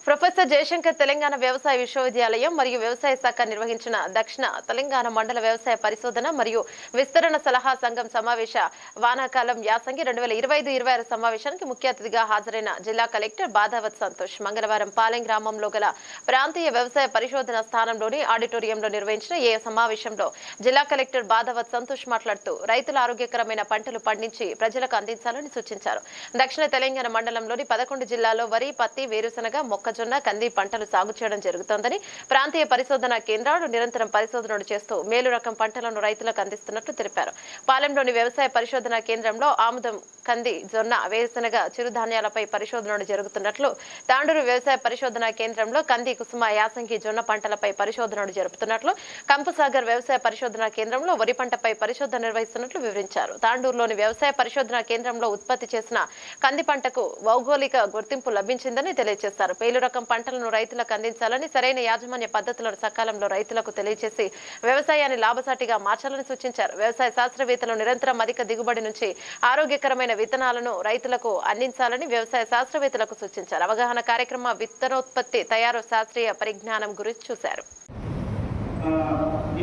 Professor Jayashankar Telangana వ్యవసాయ విశ్వవిద్యాలయం మరియు వ్యవసాయ శాఖ నిర్వహించిన దక్షిణ తెలంగాణ మండల వ్యవసాయ పరిశోధన మరియు విస్తరణ సలహా సంఘం సమావేశ వానాకాలం యాసంగి 2025-26 సమావేశానికి ముఖ్య అతిథిగా హాజరైన జిల్లా కలెక్టర్ బాధావత్ సంతోష్ మంగళవారం పాలెం గ్రామంలో గల ప్రాంతీయ వ్యవసాయ పరిశోధన స్థానంలోని ఆడిటోరియంలో నిర్వహించిన ఈ సమావేశంలో జిల్లా కలెక్టర్ బాధావత్ సంతోష్ మాట్లాడుతూ రైతులు ఆరోగ్యకరమైన పంటలు పండించి ప్రజలకు అందించాలని సూచించారు. దక్షిణ తెలంగాణ మండలంలోని 11 జిల్లాల్లో వరి, పత్తి, వేరుశనగ, మొక్కజొన్న, కంది పంటలు సాగు చేయడం జరుగుతోందని, ప్రాంతీయ పరిశోధనా కేంద్రాలు నిరంతరం పరిశోధనలు చేస్తూ మేలు రకం పంటలను రైతులకు అందిస్తున్నట్లు తెలిపారు. పాలెంలోని వ్యవసాయ పరిశోధనా కేంద్రంలో ఆముదం, కంది, జొన్న, వేరుశనగ, చిరుధాన్యాలపై పరిశోధనలు జరుగుతున్నట్లు, తాండూరు వ్యవసాయ పరిశోధనా కేంద్రంలో కంది, కుసుమ, యాసంగి, జొన్న పంటలపై పరిశోధనలు జరుపుతున్నట్లు, కంపుసాగర్ వ్యవసాయ పరిశోధనా కేంద్రంలో వరి పంటపై పరిశోధన నిర్వహిస్తున్నట్లు వివరించారు. తాండూరులోని వ్యవసాయ పరిశోధనా కేంద్రంలో ఉత్పత్తి చేసిన కంది పంటకు భౌగోళిక గుర్తింపు లభించిందని తెలియజేశారు. పేలు రకం పంటలను రైతులకు అందించాలని, సరైన యాజమాన్య పద్ధతులను సకాలంలో రైతులకు తెలియజేసి వ్యవసాయాన్ని లాభసాటిగా మార్చాలని సూచించారు. వ్యవసాయ శాస్త్రవేత్తలు నిరంతరం అధిక దిగుబడి నుంచి ఆరోగ్యకరమైన విత్తనాలను రైతులకు అందించాలని వ్యవసాయ శాస్త్రవేత్తలకు సూచించారు. అవగాహన కార్యక్రమ విత్తనోత్పత్తి తయారు శాస్త్రీయ పరిజ్ఞానం గురించి చూశారు.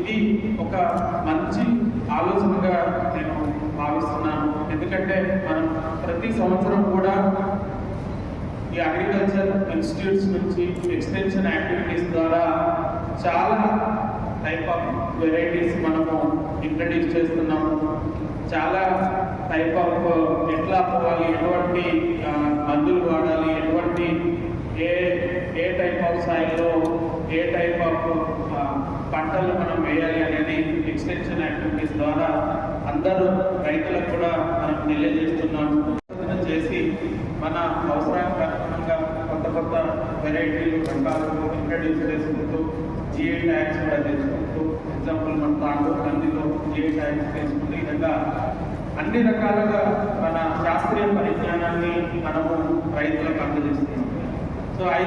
ఇది ఒక మంచి ఆలోచనగా నేను భావిస్తున్నాను. ఎందుకంటే మనం ప్రతి సంవత్సరం కూడా ఈ అగ్రికల్చర్ ఇన్స్టిట్యూట్స్ నుంచి ఎక్స్టెన్షన్ యాక్టివిటీస్ ద్వారా చాలా టైప్ ఆఫ్ వెరైటీస్ మనము ఇంట్రడ్యూస్ చేస్తున్నాము. చాలా టైప్ ఆఫ్ ఎట్లా పోవాలి, ఎటువంటి మందులు వాడాలి, ఎటువంటి ఏ టైప్ ఆఫ్ సాయిల్లో ఏ టైప్ ఆఫ్ పంటలు మనం వేయాలి అనేది ఎక్స్టెన్షన్ యాక్టివిటీస్ ద్వారా అందరూ రైతులకు కూడా మనం తెలియజేస్తున్నాము. చేసి మన అవసరానికి అనుగుణంగా కొత్త వెరైటీలు రకాలు ఇంట్రడ్యూస్ చేసుకుంటూ జిఐ ట్యాగ్స్ కూడా తెచ్చుకుంటూ, ఎగ్జాంపుల్ మన తాండూరు కందిలో జిఐ ట్యాగ్స్ తెచ్చుకుంటూ ఈ విధంగా అన్ని రకాలుగా మన శాస్త్రీయ పరిజ్ఞానాన్ని మనము రైతులకు అందజేస్తున్నాం. సో